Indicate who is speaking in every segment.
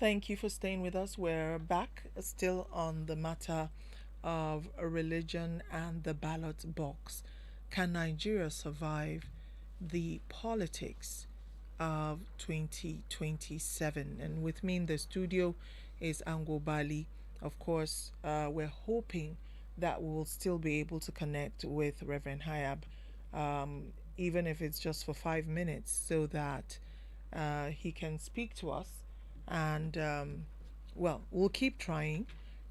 Speaker 1: Thank you for staying with us. We're back still on the matter of religion and the ballot box. Can Nigeria survive the politics of 2027? And with me in the studio is Ango Bally. Of course, we're hoping that we'll still be able to connect with Reverend HAYAB, even if it's just for 5 minutes, so that he can speak to us. And well, we'll keep trying.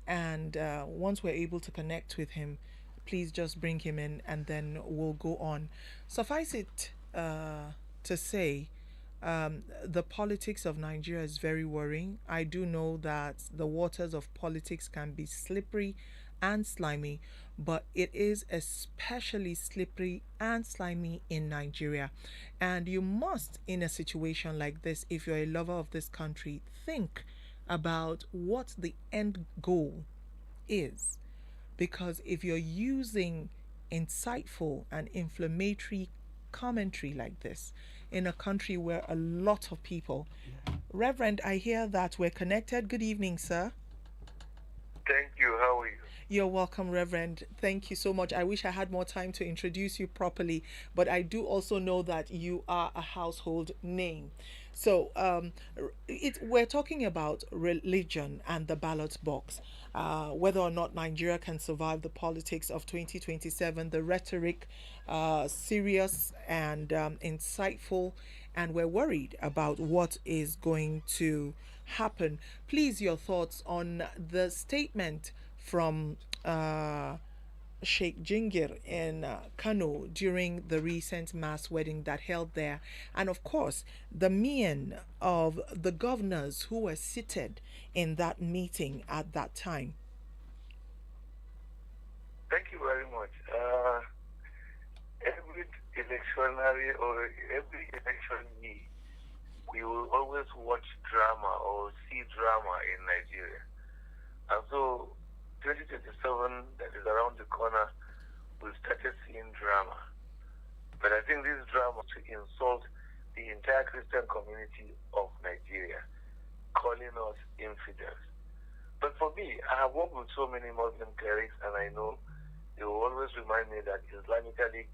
Speaker 1: And once we're able to connect with him, please just bring him in and then we'll go on. Suffice it to say, the politics of Nigeria is very worrying. I do know that the waters of politics can be slippery and slimy, but it is especially slippery and slimy in Nigeria. And you must, in a situation like this, if you're a lover of this country, think about what the end goal is. Because if you're using insightful and inflammatory commentary like this in a country where a lot of people... Reverend, I hear that we're connected. Good evening, sir.
Speaker 2: Thank you. How are you?
Speaker 1: You're welcome, Reverend. Thank you so much. I wish I had more time to introduce you properly, but I do also know that you are a household name. So we're talking about religion and the ballot box, whether or not Nigeria can survive the politics of 2027, the rhetoric, serious and insightful, and we're worried about what is going to happen. Please, your thoughts on the statement from Sheikh Jingir in Kano during the recent mass wedding that held there, and of course the mien of the governors who were seated in that meeting at that time.
Speaker 2: Thank you very much. Every electionary or every election year, we will always watch drama or see drama in Nigeria. And so 2027 that is around the corner, we started seeing drama. But I think this drama to insult the entire Christian community of Nigeria, calling us infidels. But for me, I have worked with so many Muslim clerics, and I know they will always remind me that Islamically,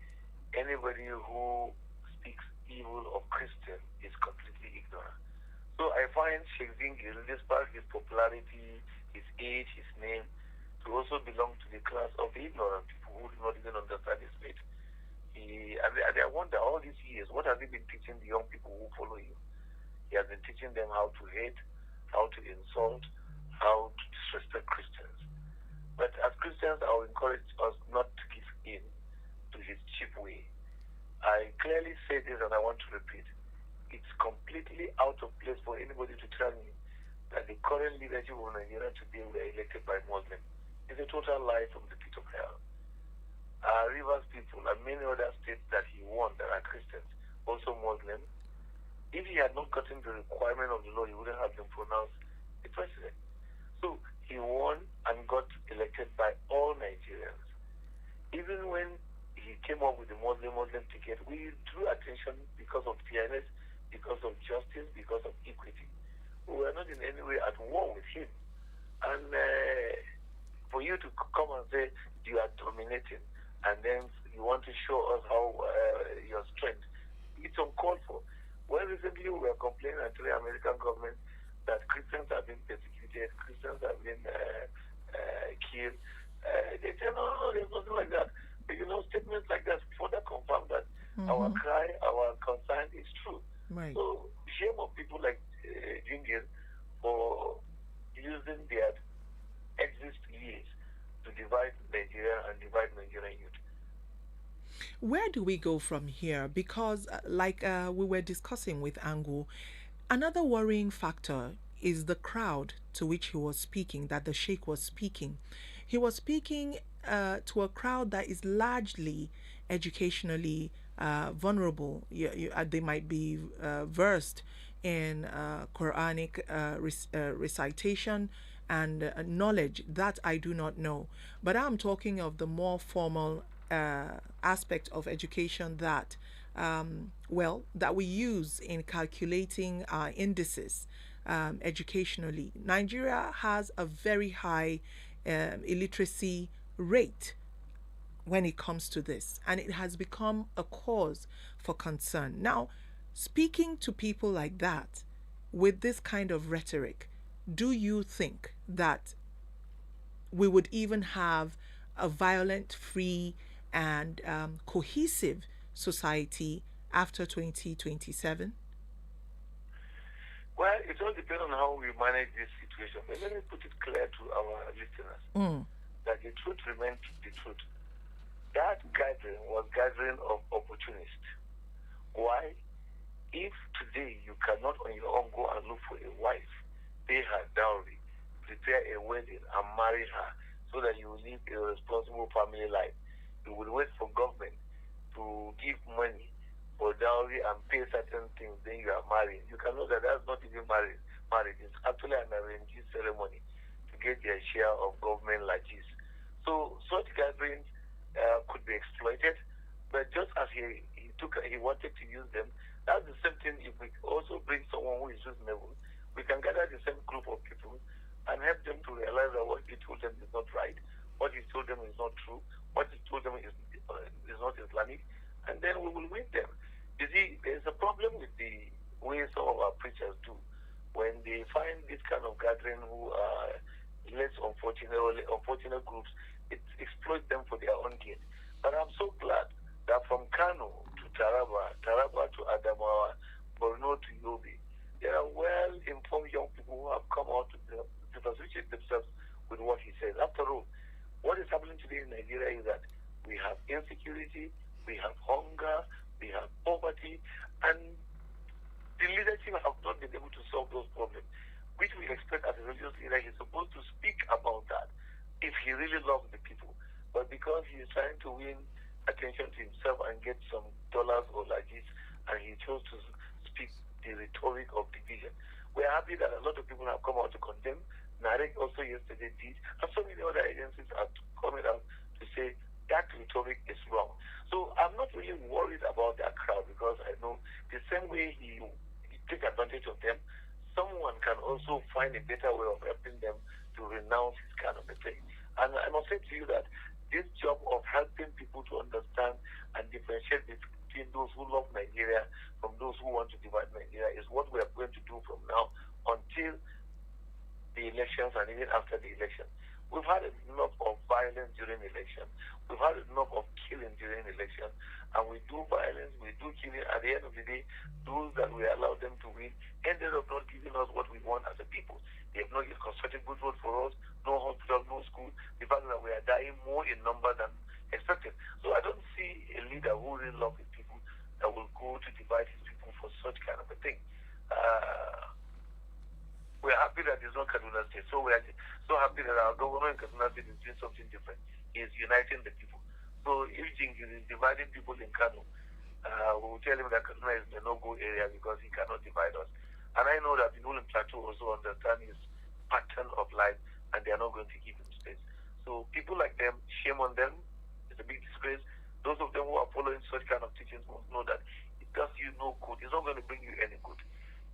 Speaker 2: anybody who speaks evil of Christians is completely ignorant. So I find Sheikh Zingil, despite his popularity, his age, his name, to also belong to the class of the ignorant people who do not even understand his faith. And I wonder, all these years, what has he been teaching the young people who follow him? He has been teaching them how to hate, how to insult, how to disrespect Christians. But as Christians, I will encourage us not to give in to his cheap way. I clearly say this, and I want to repeat. It's completely out of place for anybody to tell me that the current leadership of Nigeria today were elected by Muslims. It's a total lie from the pit of hell. Rivers people and many other states that he won that are Christians, also Muslims, if he had not gotten the requirement of the law, he wouldn't have been pronounced the president. So he won and got elected by all Nigerians. Even when he came up with the Muslim ticket, we drew attention because of fairness, because of justice, because of equity. We were not in any way at war with him. And for you to come and say you are dominating, and then you want to show us how your strength, it's uncalled for. Well, recently we were complaining to the American government that Christians have been persecuted, Christians have been killed. They say, no, there's nothing like that. But, statements like that further confirm that our cry, our concern is true.
Speaker 1: Right.
Speaker 2: So, shame of people like Jingir for using their exist years to divide Nigeria and divide Nigerian youth.
Speaker 1: Where do we go from here? Because, like we were discussing with Ango, another worrying factor is the crowd to which he was speaking, that the Sheikh was speaking. He was speaking to a crowd that is largely educationally vulnerable. They might be versed in Quranic recitation and knowledge that I do not know. But I'm talking of the more formal aspect of education that, that we use in calculating our indices educationally. Nigeria has a very high illiteracy rate when it comes to this, and it has become a cause for concern. Now, speaking to people like that with this kind of rhetoric, do you think that we would even have a violent, free, and cohesive society after 2027?
Speaker 2: Well, it all depends on how we manage this situation. But let me put it clear to our listeners that the truth remains the truth. That gathering was gathering of opportunists. Why? If today you cannot on your own go and look for a wife, pay her dowry, prepare a wedding and marry her so that you will live a responsible family life, you will wait for government to give money for dowry and pay certain things, then you are married. You can know that that's not even marriage. It's actually an arranged ceremony to get their share of government largesse. So such gatherings could be exploited, but just as he wanted to use them, that's the same thing. If we also bring someone who is reasonable, we can gather the same group of people and help them to realize that what he told them is not right, what he told them is not true, what he told them is not Islamic, and then we will win them. You see, there's a problem with the way some of our preachers do. When they find this kind of gathering who are less unfortunate groups, it exploits them for their own gain. But I'm so glad that from Kano to Taraba to Adamawa, Borno to Yobe, there are well-informed young people who have come out to associate themselves with what he says. After all, what is happening today in Nigeria is that we have insecurity, we have hunger, we have poverty, and the leadership have not been able to solve those problems, which we expect as a religious leader. He's supposed to speak about that if he really loves the people. But because he is trying to win attention to himself and get some dollars or largesse, and he chose to speak the rhetoric of division. We're happy that a lot of people have come out to condemn. NAREC also yesterday did, and so many other agencies are coming out to say that rhetoric is wrong. So I'm not really worried about that crowd, because I know the same way he take advantage of them, someone can also find a better way of helping them to renounce this kind of a thing. And I must say to you that this job of helping people to understand and differentiate between those who love Nigeria from those who want to divide Nigeria is what we are going to do from now until the elections and even after the election. We've had enough of violence during election. We've had enough of killing during election. And we do violence, we do killing. At the end of the day, those that we allow them to win ended up not giving us what we want as a people. They have not constructed good road for us, no hospital, no school. The fact that we are dying more in number than expected. So I don't see a leader who really loves his people that will go to divide his people for such kind of a thing. We're happy that there's no Kaduna State. So we are so happy that our government in Kaduna State is doing something different. He is uniting the people. So if Jingi is dividing people in Kano, we will tell him that Kaduna is the no-go area because he cannot divide us. And I know that people in Plateau also understand his pattern of life, and they are not going to give him space. So people like them, shame on them. It's a big disgrace. Those of them who are following such kind of teachings must know that it does you no good. It's not going to bring you any good.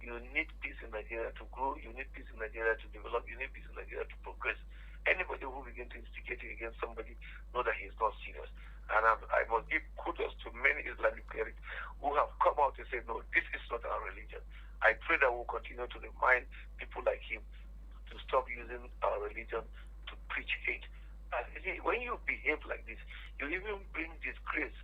Speaker 2: You need peace in Nigeria to grow. You need peace in Nigeria to develop. You need peace in Nigeria to progress. Anybody who begins to instigate against somebody, know that he is not serious. And I must give kudos to many Islamic clerics who have come out to say, no, this is not our religion. I pray that we'll continue to remind people like him to stop using our religion to preach hate. And you see, when you behave like this, you even bring disgrace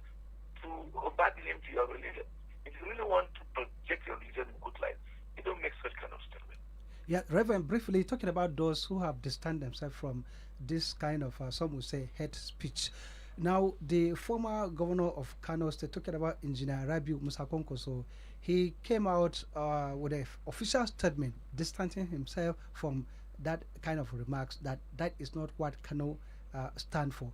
Speaker 2: to bad name to your religion. If you really want to project your religion in good light, you don't make such kind of statement.
Speaker 3: Yeah, Reverend, briefly talking about those who have distanced themselves from this kind of, some would say, hate speech. Now, the former governor of Kano State, talking about Engineer Rabiu Musa Kwankwaso, he came out with an official statement distancing himself from that kind of remarks, that is not what Kano stand for.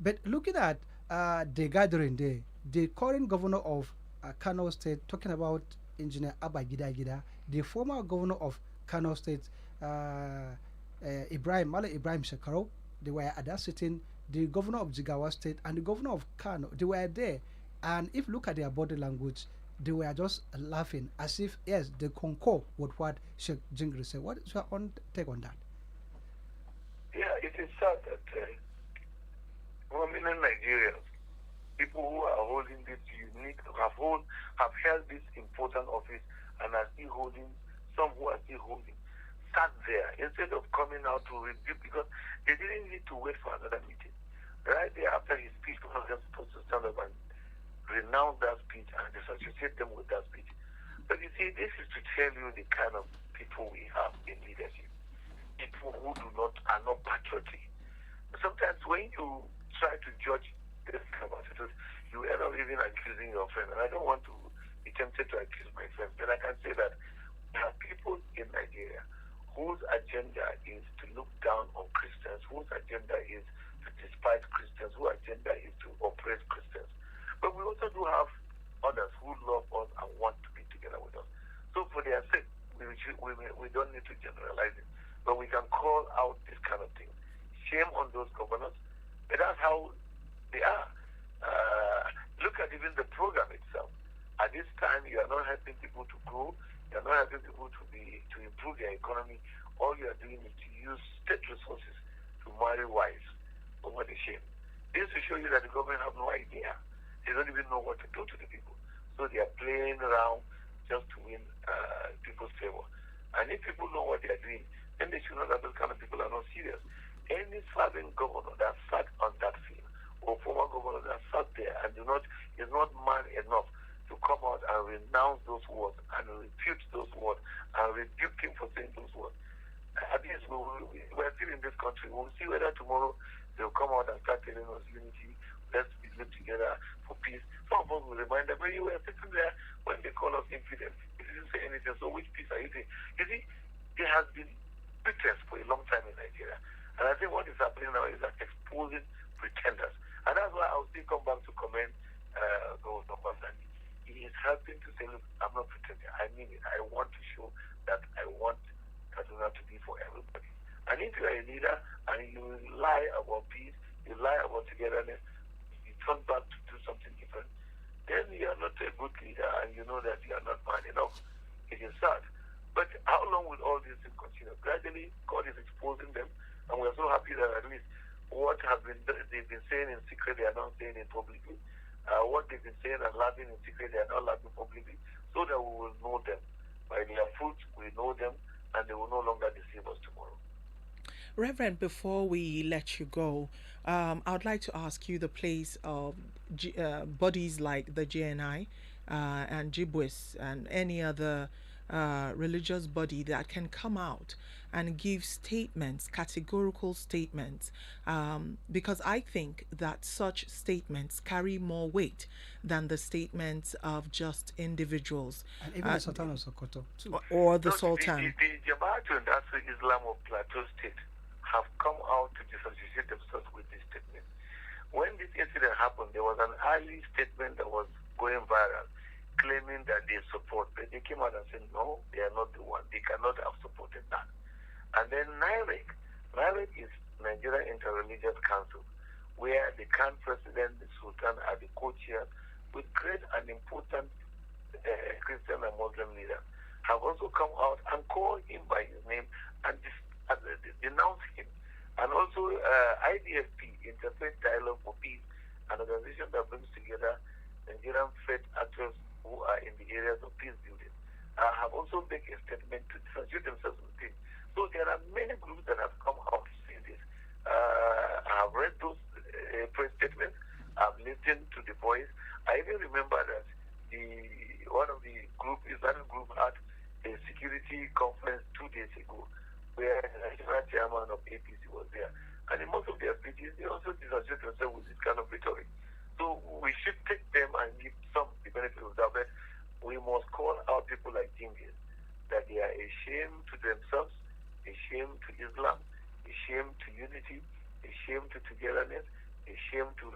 Speaker 3: But looking at the gathering there, the current governor of Kano State, talking about Engineer Abba Gida, the former governor of Kano State, Mala Ibrahim Shekaro, they were at that sitting, the governor of Jigawa State and the governor of Kano, they were there. And if you look at their body language, they were just laughing as if, yes, they concur with what Sheikh Jingri said. What is your own take on that?
Speaker 2: Yeah, it is sad that prominent Nigerians, people who are holding this unique, have held this important office and are still holding, some who are still holding, sat there instead of coming out to rebuke, because they didn't need to wait for another meeting. Right there after his speech, one of them supposed to stand up and renounce that speech and disassociate them with that speech. But you see, this is to tell you the kind of people we have in leadership. People who are not patriotic. Sometimes when you try to judge this kind of attitude, you end up even accusing your friend. And I don't want to be tempted to accuse my friend, but I can say that there are people in Nigeria whose agenda is to look down on Christians, whose agenda is to despise Christians, whose agenda is to oppress Christians. But we also do have others who love us and want to be together with us. So for their sake, we don't need to generalize it, but we can call out this kind of thing. Shame on those governors, but that's how they are. Look at even the program itself. At this time, you are not helping people to grow. You are not helping people to improve their economy. All you are doing is to use state resources to marry wives over the shame. This will show you that the government have no idea. They don't even know what to do to the people. So they are playing around just to win people's favor. And if people know what they are doing, then they should know that those kind of people are not serious. Any serving governor that sat on that field, or former governor that sat there and is not man enough to come out and renounce those words and refute those words and rebuke him for saying those words. At least we're still in this country. We'll see whether tomorrow they'll come out and start telling us unity, let's live together for peace. Some of us will remind them, but you were sitting there when they call us infidels. You didn't say anything, so which peace are you saying? You see, there has been pretense for a long time in Nigeria. And I think what is happening now is that exposing pretenders. And that's why I'll still come back to commend those numbers. And he is helping to say, look, I'm not pretending. I mean it. I want to show that I want Kaduna to be for everybody. And if you are a leader and you lie about peace, you lie about togetherness, you turn back to do something different, then you are not a good leader and you know that you are not man enough. It is sad. But how long will all these things continue? Gradually, God is exposing them, and we are so happy that at least what they've been saying in secret, they are not saying it publicly. What they've been saying and laughing in secret, they are not laughing publicly, so that we will know them. By their fruits, we know them, and they will no longer deceive us tomorrow.
Speaker 1: Reverend, before we let you go, I would like to ask you the place of bodies like the GNI and GBWIS and any other religious body that can come out and give statements, categorical statements, because I think that such statements carry more weight than the statements of just individuals.
Speaker 3: And even the Sultan of Sokoto, too.
Speaker 1: Or the
Speaker 2: No,
Speaker 1: Sultan.
Speaker 2: The Jamaat and Nasser Islam of Plateau State have come out to disassociate themselves with this statement. When this incident happened, there was an early statement that was going viral, claiming that they support, but they came out and said, no, they are not the one. They cannot have supported that. And then NIREC is Nigerian Interreligious Council, where the Khan president, the Sultan, are the co-chairs with great and important Christian and Muslim leaders, have also come out and called him by his name and denounce him. And also IDFP, Interfaith Dialogue for Peace, an organization that brings together Nigerian faith actors who are in the areas of peace building, have also made a statement to disassociate themselves with him. So there are many groups that have come out to say this. I have read those press statements. I've listened to the voice. I even remember that one of the Islamic group had a security conference 2 days ago, where the national chairman of APC was there. And in most of their speeches, they also disassociate themselves with this kind of rhetoric. So we should take them and give some the benefit of the doubt. But we must call out people like Genghis that they are a shame to themselves, a shame to Islam, a shame to unity, a shame to togetherness, a shame to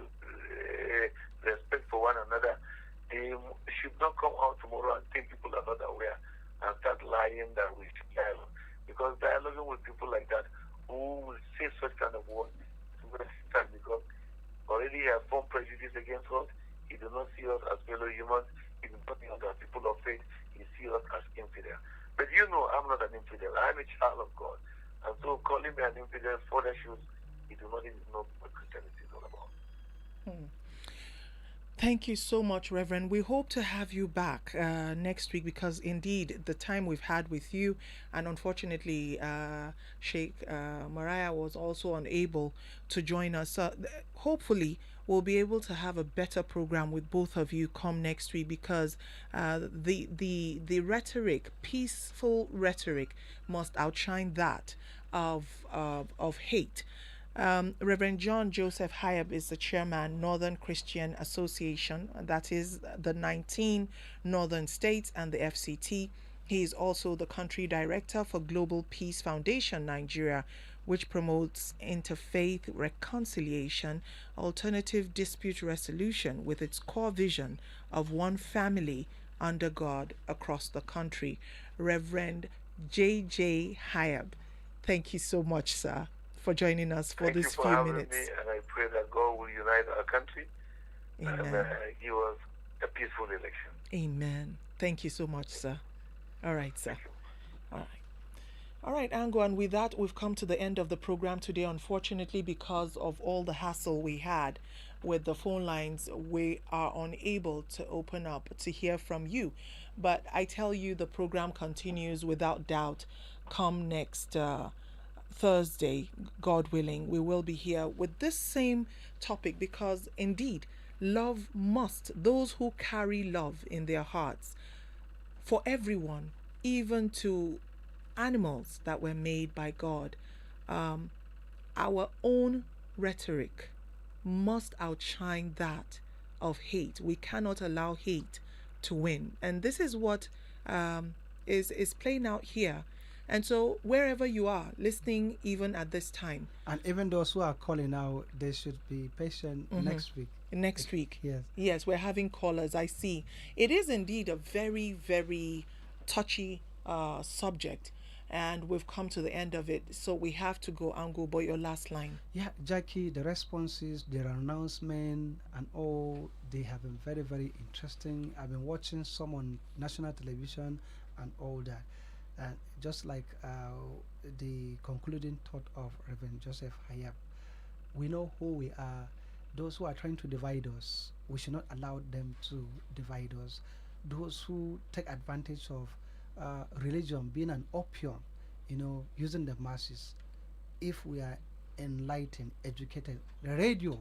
Speaker 2: respect for one another. They should not come out tomorrow and think people are not aware and start lying that we should dialogue. Because dialoguing with people like that who will say such kind of words is very sad, because already he has formed prejudice against us. He does not see us as fellow humans. even talking about people of faith, he sees us as infidel. But I'm not an infidel. I'm a child of God. And so calling me an infidel further shows he do not even know what Christianity is all about.
Speaker 1: Thank you so much, Reverend. We hope to have you back next week because indeed the time we've had with you, and unfortunately, Sheikh Mariah was also unable to join us. Hopefully, we'll be able to have a better program with both of you come next week because the rhetoric, peaceful rhetoric, must outshine that of hate. Reverend John Joseph HAYAB is the chairman, Northern Christian Association, that is the 19 northern states and the FCT. He is also the country director for Global Peace Foundation Nigeria, which promotes interfaith reconciliation, alternative dispute resolution with its core vision of one family under God across the country. Reverend J.J. HAYAB, thank you so much, sir, for joining us for this few minutes.
Speaker 2: Thank you for having me, and I pray that God will unite our country.
Speaker 1: Amen.
Speaker 2: And give us a peaceful election.
Speaker 1: Amen. Thank you so much, sir. All right, sir. All right. All right, Ango, and with that, we've come to the end of the program today. Unfortunately, because of all the hassle we had with the phone lines, we are unable to open up to hear from you. But I tell you, the program continues without doubt. Come next Thursday, God willing, we will be here with this same topic because indeed, love must, those who carry love in their hearts for everyone, even to animals that were made by God, our own rhetoric must outshine that of hate. We cannot allow hate to win. And this is what is playing out here. And so wherever you are listening, even at this time,
Speaker 3: and even those who are calling now, they should be patient next week.
Speaker 1: Next week.
Speaker 3: Yes,
Speaker 1: we're having callers. I see. It is indeed a very, very touchy subject, and we've come to the end of it. So we have to go. Ango, boy, your last line.
Speaker 3: Yeah, Jackie, the responses, their announcement, and all, they have been very, very interesting. I've been watching some on national television and all that. And just like the concluding thought of Reverend Joseph HAYAB, we know who we are. Those who are trying to divide us, we should not allow them to divide us. Those who take advantage of religion being an opium, using the masses. If we are enlightened, educated, the radio,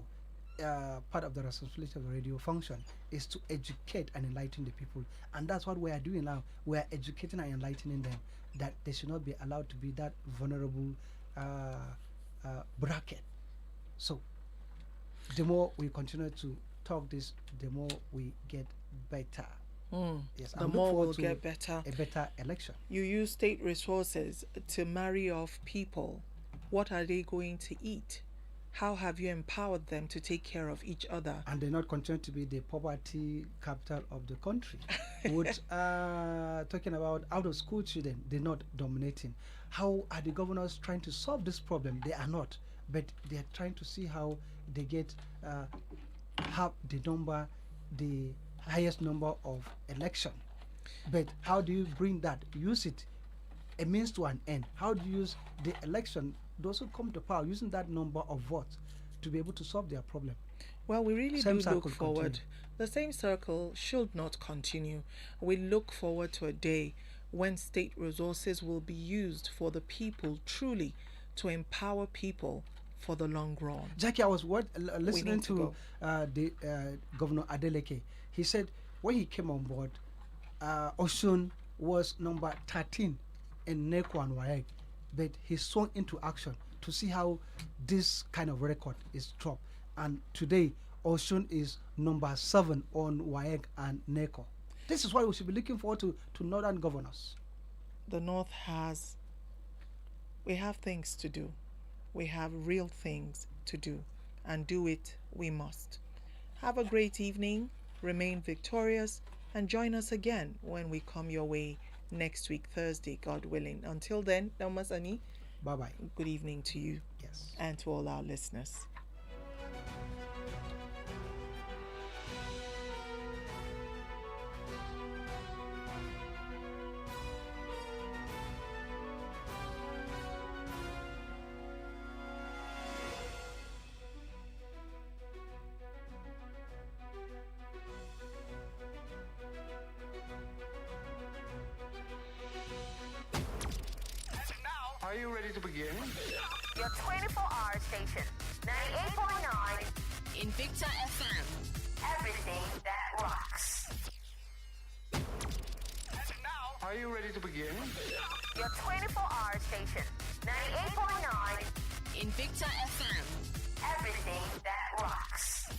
Speaker 3: part of the responsibility of the radio function is to educate and enlighten the people, and that's what we are doing now. We are educating and enlightening them that they should not be allowed to be that vulnerable bracket. So the more we continue to talk this, the more we get better. Yes,
Speaker 1: the more we'll get better.
Speaker 3: A better election.
Speaker 1: You use state resources to marry off people. What are they going to eat? How have you empowered them to take care of each other?
Speaker 3: And they not continue to be the poverty capital of the country. With talking about out of school children, they're not dominating. How are the governors trying to solve this problem? They are not, but they are trying to see how they get have the highest number of election. But how do you bring that? Use it a means to an end. How do you use the election, those who come to power, using that number of votes to be able to solve their problem?
Speaker 1: Well, we really do look forward. The same circle should not continue. We look forward to a day when state resources will be used for the people, truly to empower people for the long run.
Speaker 3: Jackie, I was listening to the Governor Adeleke. He said when he came on board, Osun was number 13 in NECO and WAEG, but he swung into action to see how this kind of record is dropped. And today, Osun is number 7 on WAEG and NECO. This is why we should be looking forward to northern governors.
Speaker 1: The North we have things to do. We have real things to do, and do it we must. Have a great evening, remain victorious, and join us again when we come your way next week, Thursday, God willing. Until then, Namasani.
Speaker 3: Bye-bye.
Speaker 1: Good evening to you.
Speaker 3: Yes.
Speaker 1: And to all our listeners.
Speaker 4: Are you ready to begin?
Speaker 5: Your 24-hour station. 98.9
Speaker 6: Invicta FM.
Speaker 5: Everything that rocks.
Speaker 4: Are you ready to begin?
Speaker 5: Your 24-hour station. 98.9
Speaker 6: Invicta FM.
Speaker 5: Everything that rocks.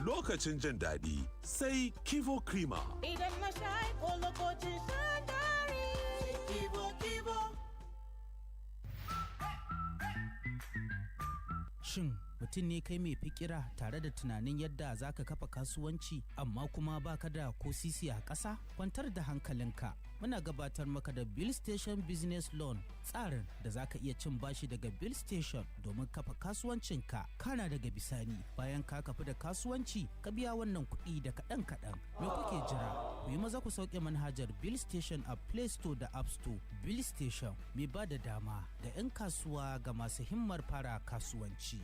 Speaker 7: Lokacin jin daɗi sai Kivo Krima.
Speaker 8: Idan na sha ko lokacin shan dari sai Kivo.
Speaker 9: Shin mutum ne kai mai fikira tare da tunanin yadda za ka kafa kasuwanci amma kuma baka da ko sisi a ƙasa? Kwantar da hankalinka. Muna gabatar maka da Bill Station Business Loan, tsarin da za ka iya cin bashi daga Bill Station domin kafa kasuwancinka. Kana daga bisani bayan ka kafa da kasuwanci ka biya wannan kuɗi da kaɗan-kaɗan. Me kuke jira? Ku yi maza ku sauke manhajar Bill Station a Play Store da App Store. Bill Station mai ba da dama ga 'yan kasuwa ga masu himmar fara kasuwanci.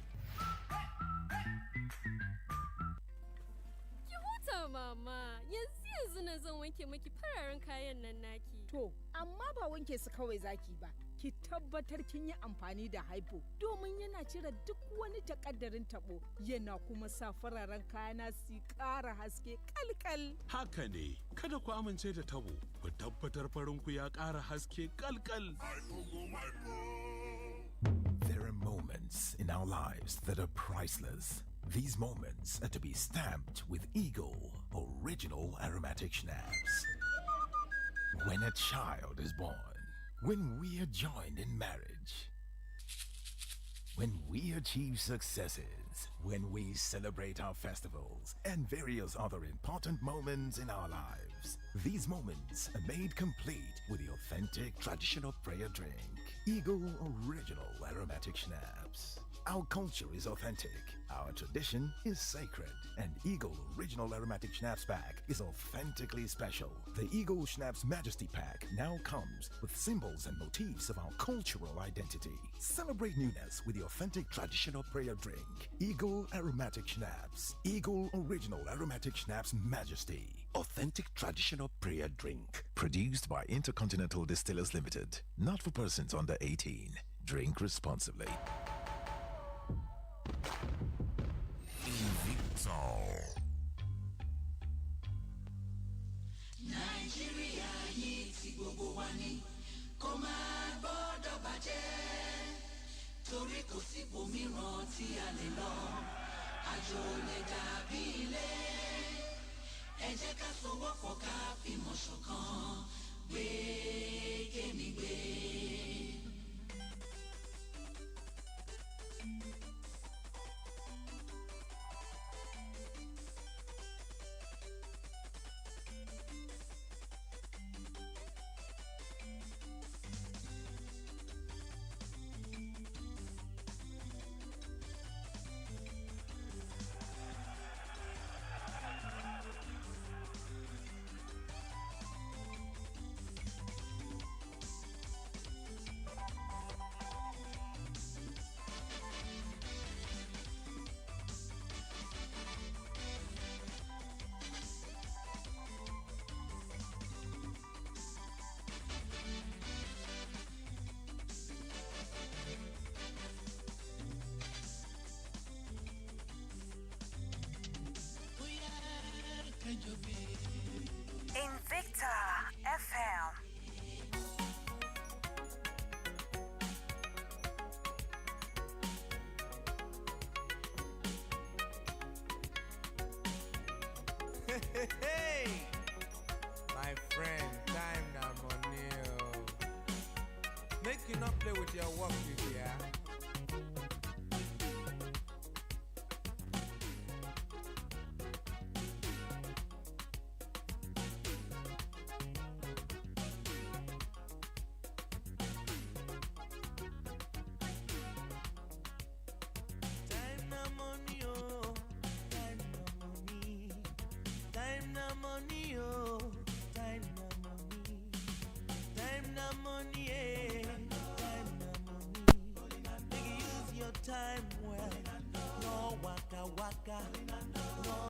Speaker 10: Mama, yanzu na zan wanke maki fararen kayan nan naki.
Speaker 8: To, amma ba wanke su kawai zaki ba. Ki tabbatar kin yi amfani da haifo domin yana cire duk wani takaddarin tabo yana kuma sa fararen kayana su ƙara haske kalkal.
Speaker 7: Haka ne, kada ku amince da tabo, ku tabbatar farinku ya ƙara haske kalkal.
Speaker 11: There are moments in our lives that are priceless. These moments are to be stamped with Eagle Original Aromatic Schnapps. When a child is born, when we are joined in marriage, when we achieve successes, when we celebrate our festivals, and various other important moments in our lives. These moments are made complete with the authentic traditional prayer drink, Eagle Original Aromatic Schnapps. Our culture is authentic, our tradition is sacred, and Eagle Original Aromatic Schnapps Pack is authentically special. The Eagle Schnapps Majesty Pack now comes with symbols and motifs of our cultural identity. Celebrate newness with the authentic traditional prayer drink, Eagle Aromatic Schnapps. Eagle Original Aromatic Schnapps Majesty. Authentic traditional prayer drink. Produced by Intercontinental Distillers Limited. Not for persons under 18. Drink responsibly.
Speaker 12: Nigeria yìí tí gbogbo wa ní kó má gbọ́dọ̀ bàjẹ́ torí kò sí ibòmíràn tí a lè lọ àjò lè dàbí ilé ẹ jẹ́ ká sowọ́pọ̀ ká fìmọ̀ ṣọ̀kan gbé kémi gbé.
Speaker 5: Invicta FM.
Speaker 13: Hey, my friend, time now money. Make you not play with your work.